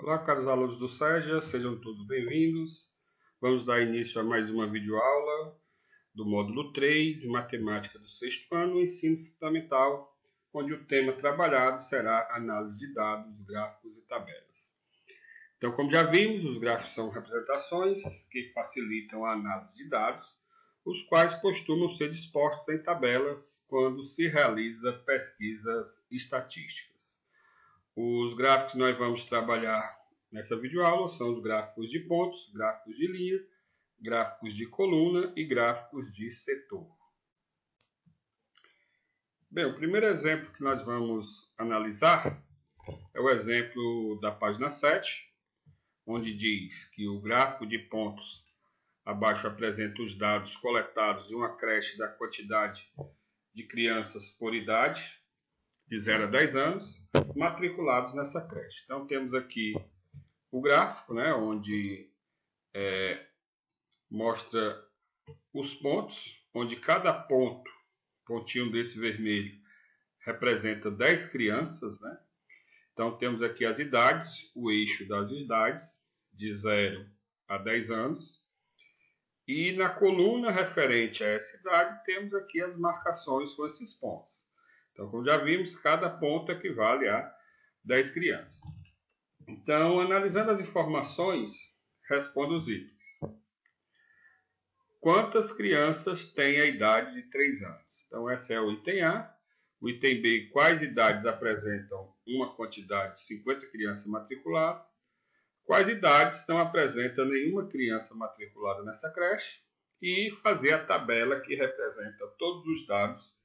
Olá, caros alunos do SEJA, sejam todos bem-vindos. Vamos dar início a mais uma videoaula do módulo 3, Matemática do sexto ano, Ensino Fundamental, onde o tema trabalhado será análise de dados, gráficos e tabelas. Então, como já vimos, os gráficos são representações que facilitam a análise de dados, os quais costumam ser dispostos em tabelas quando se realiza pesquisas estatísticas. Os gráficos que nós vamos trabalhar nessa videoaula são os gráficos de pontos, gráficos de linha, gráficos de coluna e gráficos de setor. Bem, o primeiro exemplo que nós vamos analisar é o exemplo da página 7, onde diz que o gráfico de pontos abaixo apresenta os dados coletados em uma creche da quantidade de crianças por idade, de 0 a 10 anos, matriculados nessa creche. Então, temos aqui o gráfico, onde mostra os pontos, onde cada pontinho desse vermelho, representa 10 crianças, Então, temos aqui as idades, o eixo das idades, de 0 a 10 anos. E na coluna referente a essa idade, temos aqui as marcações com esses pontos. Então, como já vimos, cada ponto equivale a 10 crianças. Então, analisando as informações, responda os itens. Quantas crianças têm a idade de 3 anos? Então, esse é o item A. O item B, quais idades apresentam uma quantidade de 50 crianças matriculadas? Quais idades não apresentam nenhuma criança matriculada nessa creche? E fazer a tabela que representa todos os dados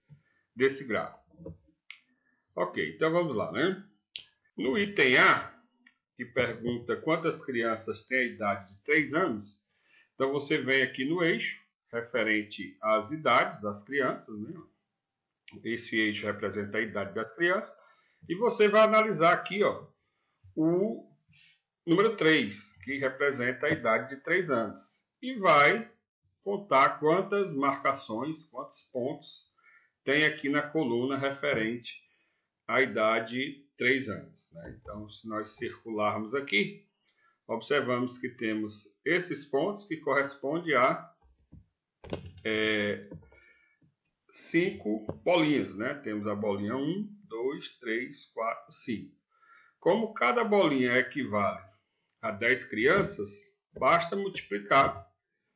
desse gráfico. Ok, então vamos lá, No item A, que pergunta quantas crianças têm a idade de 3 anos, então você vem aqui no eixo, referente às idades das crianças, Esse eixo representa a idade das crianças, e você vai analisar aqui, o número 3, que representa a idade de 3 anos, e vai contar quantas marcações, quantos pontos tem aqui na coluna referente à idade 3 anos. Então, se nós circularmos aqui, observamos que temos esses pontos que correspondem a 5 bolinhas. Temos a bolinha 1, 2, 3, 4, 5. Como cada bolinha equivale a 10 crianças, basta multiplicar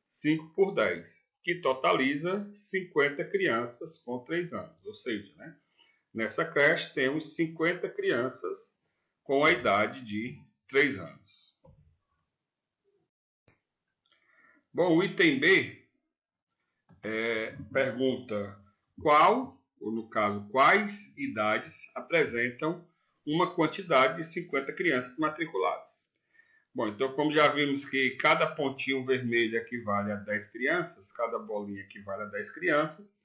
5 por 10, que totaliza 50 crianças com 3 anos. Ou seja, nessa creche temos 50 crianças com a idade de 3 anos. Bom, o item B pergunta qual, ou no caso, quais idades apresentam uma quantidade de 50 crianças matriculadas. Bom, então como já vimos que cada pontinho vermelho equivale a 10 crianças, cada bolinha equivale a 10 crianças,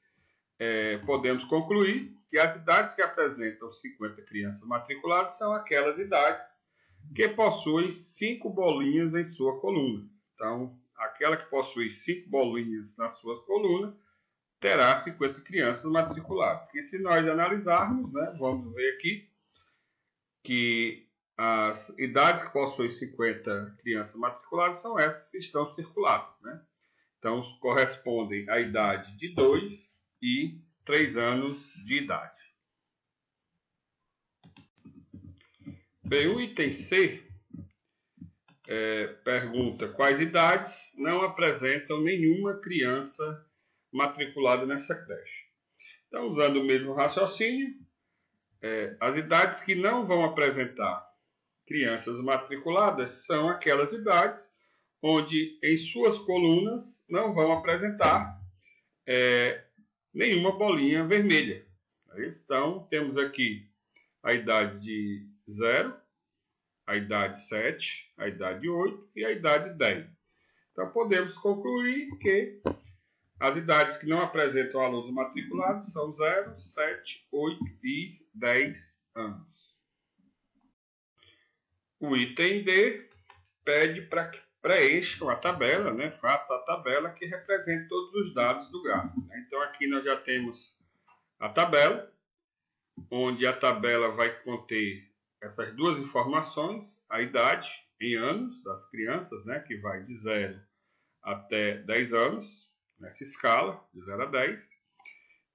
podemos concluir que as idades que apresentam 50 crianças matriculadas são aquelas idades que possuem 5 bolinhas em sua coluna. Então, aquela que possui 5 bolinhas nas suas colunas terá 50 crianças matriculadas. E se nós analisarmos, vamos ver aqui que as idades que possuem 50 crianças matriculadas são essas que estão circuladas. Então, correspondem à idade de 2 e 3 anos de idade. Bem, o item C pergunta quais idades não apresentam nenhuma criança matriculada nessa creche. Então, usando o mesmo raciocínio, as idades que não vão apresentar crianças matriculadas são aquelas idades onde em suas colunas não vão apresentar nenhuma bolinha vermelha. Então, temos aqui a idade de 0, a idade 7, a idade 8 e a idade 10. Então, podemos concluir que as idades que não apresentam alunos matriculados são 0, 7, 8 e 10 anos. O item D pede para que preencham a tabela, faça a tabela que representa todos os dados do gráfico. Então, aqui nós já temos a tabela, onde a tabela vai conter essas duas informações, a idade em anos das crianças, né, que vai de 0 até 10 anos, nessa escala, de 0 a 10.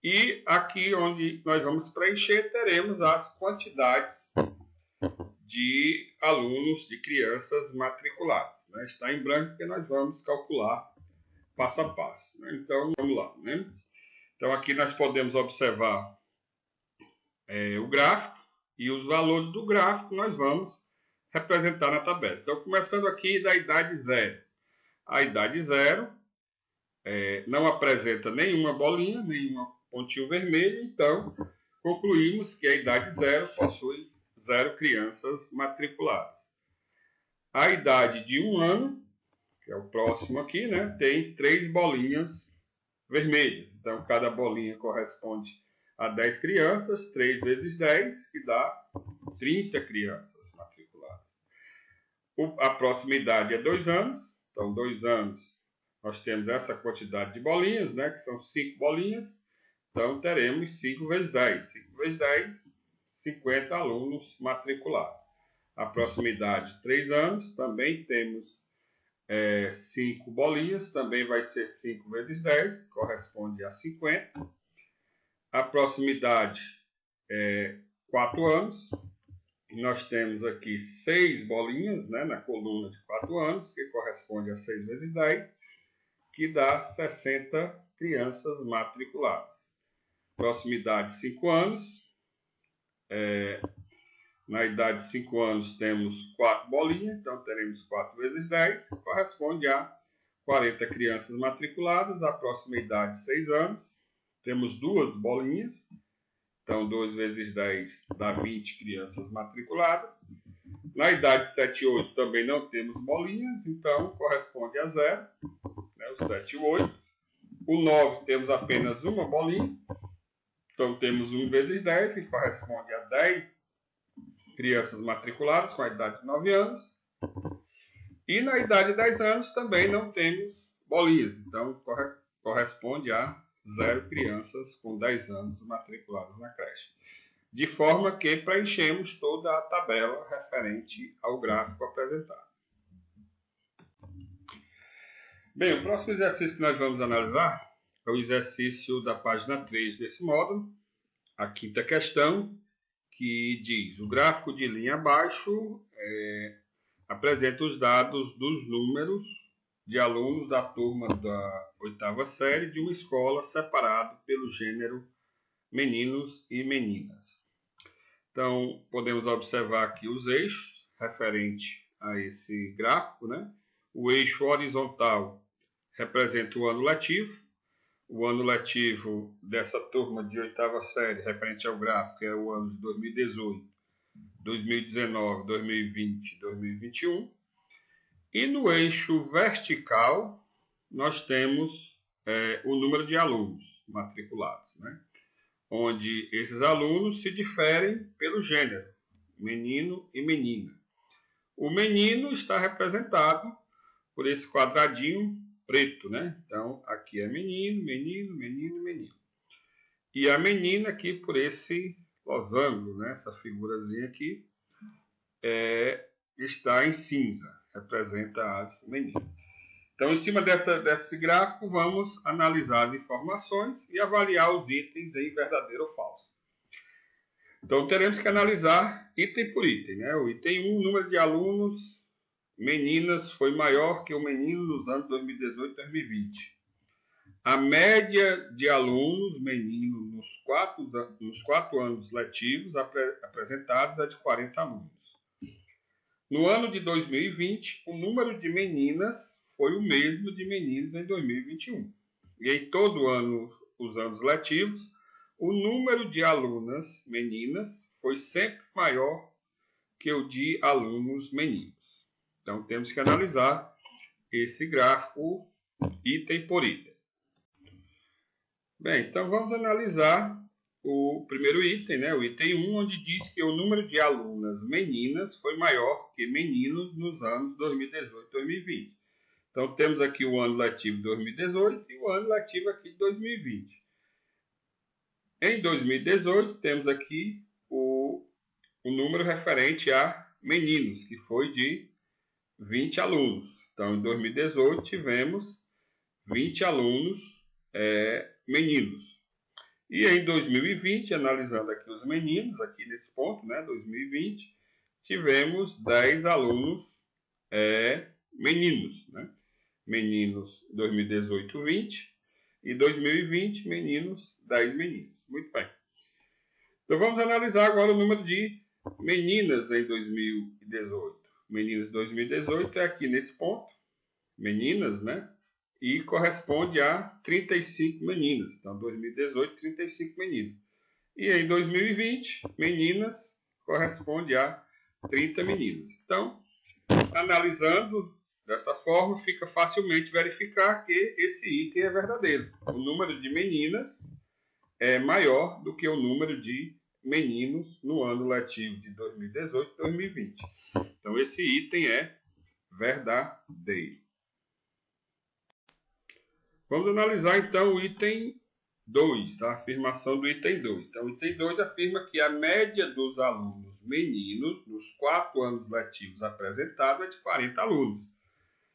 E aqui onde nós vamos preencher, teremos as quantidades de alunos, de crianças matriculadas. Né? Está em branco porque nós vamos calcular passo a passo. Né? Então, vamos lá. Né? Então, aqui nós podemos observar o gráfico e os valores do gráfico nós vamos representar na tabela. Então, começando aqui da idade 0. A idade 0 não apresenta nenhuma bolinha, nenhum pontinho vermelho, então concluímos que a idade 0 possui 0 crianças matriculadas. A idade de 1 ano, que é o próximo aqui, né, tem 3 bolinhas vermelhas. Então, cada bolinha corresponde a 10 crianças, 3 vezes 10, que dá 30 crianças matriculadas. A próxima idade é 2 anos. Então, 2 anos, nós temos essa quantidade de bolinhas, né, que são 5 bolinhas. Então, teremos 5 vezes 10. 5 vezes 10, 50 alunos matriculados. A próxima idade, 3 anos, também temos 5 bolinhas, também vai ser 5 vezes 10, que corresponde a 50. A próxima idade é 4 anos. Nós temos aqui 6 bolinhas, né, na coluna de 4 anos, que corresponde a 6 vezes 10, que dá 60 crianças matriculadas. Próxima idade, 5 anos. Na idade de 5 anos temos 4 bolinhas, então teremos 4 vezes 10, que corresponde a 40 crianças matriculadas. A próxima idade, 6 anos, temos 2 bolinhas, então 2 vezes 10 dá 20 crianças matriculadas. Na idade 7 e 8 também não temos bolinhas, então corresponde a 0, né, o 7 e o 8. O 9 temos apenas uma bolinha, então temos 1 vezes 10, que corresponde a 10 crianças matriculadas com a idade de 9 anos. E na idade de 10 anos também não temos bolinhas, então corresponde a 0 crianças com 10 anos matriculadas na creche. De forma que preenchemos toda a tabela referente ao gráfico apresentado. Bem, o próximo exercício que nós vamos analisar é o exercício da página 3 desse módulo, a quinta questão, que diz: o gráfico de linha abaixo apresenta os dados dos números de alunos da turma da 8ª série de uma escola separado pelo gênero meninos e meninas. Então, podemos observar aqui os eixos referente a esse gráfico, né? O eixo horizontal representa o ano letivo. O ano letivo dessa turma de 8ª série, referente ao gráfico, é o ano de 2018, 2019, 2020, 2021. E no eixo vertical, nós temos o número de alunos matriculados, né? Onde esses alunos se diferem pelo gênero, menino e menina. O menino está representado por esse quadradinho preto, né? Então, aqui é menino, menino, menino, menino. E a menina aqui por esse losango, né? Essa figurazinha aqui está em cinza, representa as meninas. Então, em cima desse gráfico, vamos analisar as informações e avaliar os itens em verdadeiro ou falso. Então, teremos que analisar item por item, né? O item 1, número de alunos meninas foi maior que o menino nos anos 2018 e 2020. A média de alunos meninos nos 4 anos letivos apresentados é de 40 alunos. No ano de 2020, o número de meninas foi o mesmo de meninos em 2021. E em todo ano, os anos letivos, o número de alunas meninas foi sempre maior que o de alunos meninos. Então, temos que analisar esse gráfico item por item. Bem, então vamos analisar o primeiro item, né? O item 1, onde diz que o número de alunas meninas foi maior que meninos nos anos 2018 e 2020. Então, temos aqui o ano letivo de 2018 e o ano letivo aqui de 2020. Em 2018, temos aqui o o número referente a meninos, que foi de 20 alunos. Então, em 2018, tivemos 20 alunos meninos. E em 2020, analisando aqui os meninos, aqui nesse ponto, né, 2020, tivemos 10 alunos meninos, né? Meninos 2018, 20, e 2020, meninos, 10 meninos. Muito bem. Então vamos analisar agora o número de meninas em 2018. Meninas 2018 é aqui nesse ponto, meninas, né? E corresponde a 35 meninas. Então, 2018, 35 meninas. E em 2020, meninas corresponde a 30 meninas. Então, analisando dessa forma, fica facilmente verificar que esse item é verdadeiro. O número de meninas é maior do que o número de meninos no ano letivo de 2018 e 2020. Então, esse item é verdadeiro. Vamos analisar, então, o item 2, a afirmação do item 2. Então, o item 2 afirma que a média dos alunos meninos nos 4 anos letivos apresentados é de 40 alunos.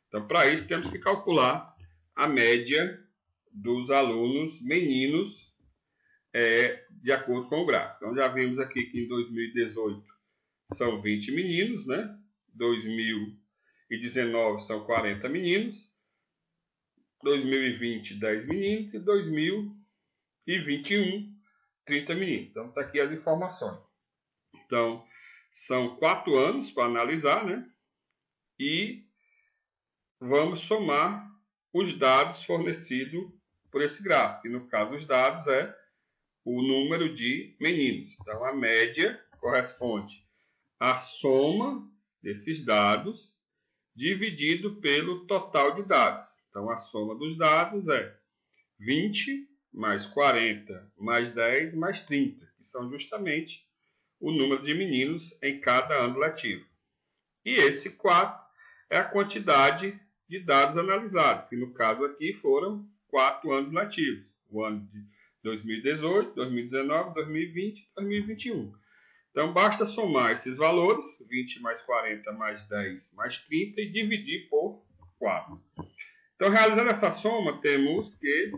Então, para isso, temos que calcular a média dos alunos meninos de acordo com o gráfico. Então, já vimos aqui que em 2018 são 20 meninos, né? 2019 são 40 meninos. 2020, 10 meninos. E 2021, 30 meninos. Então, está aqui as informações. Então, são 4 anos para analisar, né? E vamos somar os dados fornecidos por esse gráfico. E, no caso, os dados é o número de meninos. Então, a média corresponde à soma desses dados dividido pelo total de dados. Então, a soma dos dados é 20 mais 40 mais 10 mais 30, que são justamente o número de meninos em cada ano letivo. E esse 4 é a quantidade de dados analisados, que no caso aqui foram 4 anos letivos. O ano de 2018, 2019, 2020 e 2021. Então, basta somar esses valores, 20 mais 40 mais 10 mais 30, e dividir por 4. Então, realizando essa soma, temos que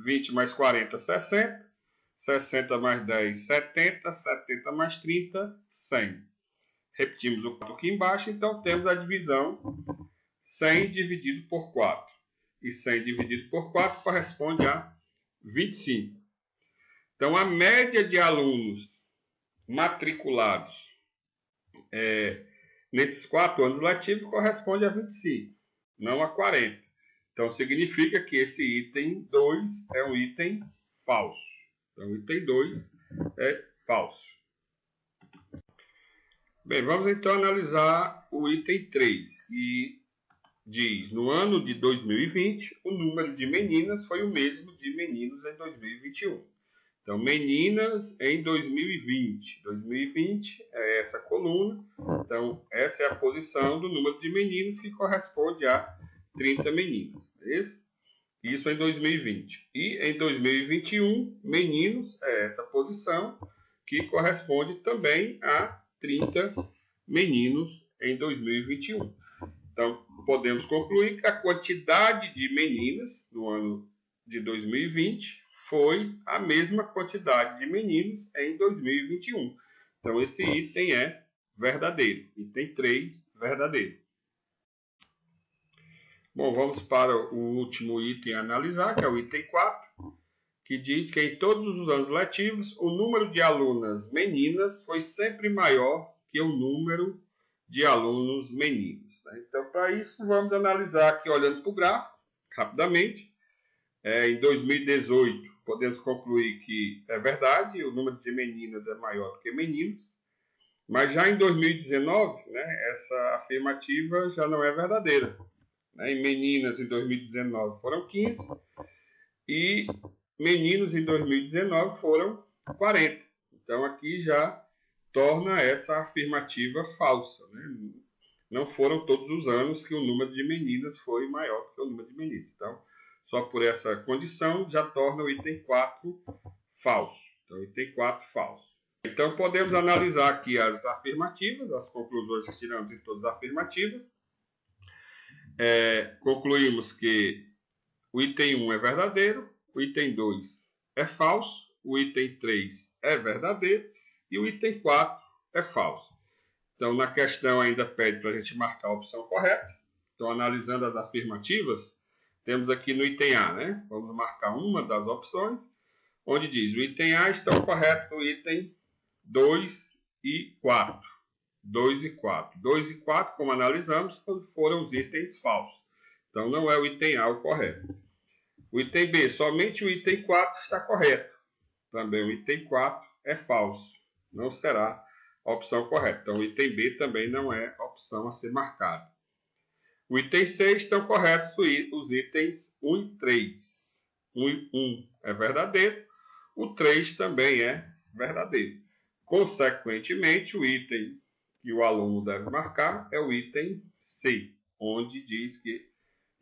20 mais 40, 60. 60 mais 10, 70. 70 mais 30, 100. Repetimos o 4 aqui embaixo, então temos a divisão 100 dividido por 4. E 100 dividido por 4 corresponde a 25. Então, a média de alunos matriculados nesses 4 anos letivos corresponde a 25, não a 40. Então, significa que esse item 2 é um item falso. Então, o item 2 é falso. Bem, vamos então analisar o item 3, que diz: no ano de 2020, o número de meninas foi o mesmo de meninos em 2021. Então, meninas em 2020. 2020 é essa coluna. Então, essa é a posição do número de meninos, que corresponde a 30 meninas. Isso em 2020. E em 2021, meninos é essa posição, que corresponde também a 30 meninos em 2021. Então, podemos concluir que a quantidade de meninas no ano de 2020 foi a mesma quantidade de meninos em 2021. Então, esse item é verdadeiro. Item 3, verdadeiro. Bom, vamos para o último item a analisar, que é o item 4, que diz que em todos os anos letivos, o número de alunas meninas foi sempre maior que o número de alunos meninos. Então, para isso, vamos analisar aqui, olhando para o gráfico, rapidamente. Em 2018, podemos concluir que é verdade, o número de meninas é maior do que meninos. Mas já em 2019, essa afirmativa já não é verdadeira. Em meninas, em 2019, foram 15. E meninos, em 2019, foram 40. Então, aqui já torna essa afirmativa falsa. Não foram todos os anos que o número de meninas foi maior do que o número de meninos. Então, só por essa condição, já torna o item 4 falso. Então, item 4 falso. Então, podemos analisar aqui as afirmativas, as conclusões que tiramos de todas as afirmativas. Concluímos que o item 1 é verdadeiro, o item 2 é falso, o item 3 é verdadeiro e o item 4 é falso. Então, na questão ainda pede para a gente marcar a opção correta. Então, analisando as afirmativas, temos aqui no item A, né? Vamos marcar uma das opções, onde diz o item A estão corretos o item 2 e 4. 2 e 4. 2 e 4, como analisamos, foram os itens falsos. Então, não é o item A o correto. O item B, somente o item 4 está correto. Também o item 4 é falso. Não será a opção correta. Então, o item B também não é a opção a ser marcada. O item 6 estão corretos os itens 1 e 3. 1 é verdadeiro. O 3 também é verdadeiro. Consequentemente, o item que o aluno deve marcar é o item C, onde diz que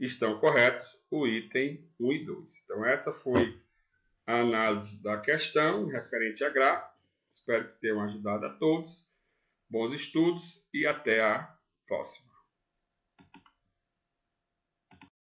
estão corretos o item 1 e 2. Então, essa foi a análise da questão referente a gráfico. Espero que tenham ajudado a todos. Bons estudos e até a próxima.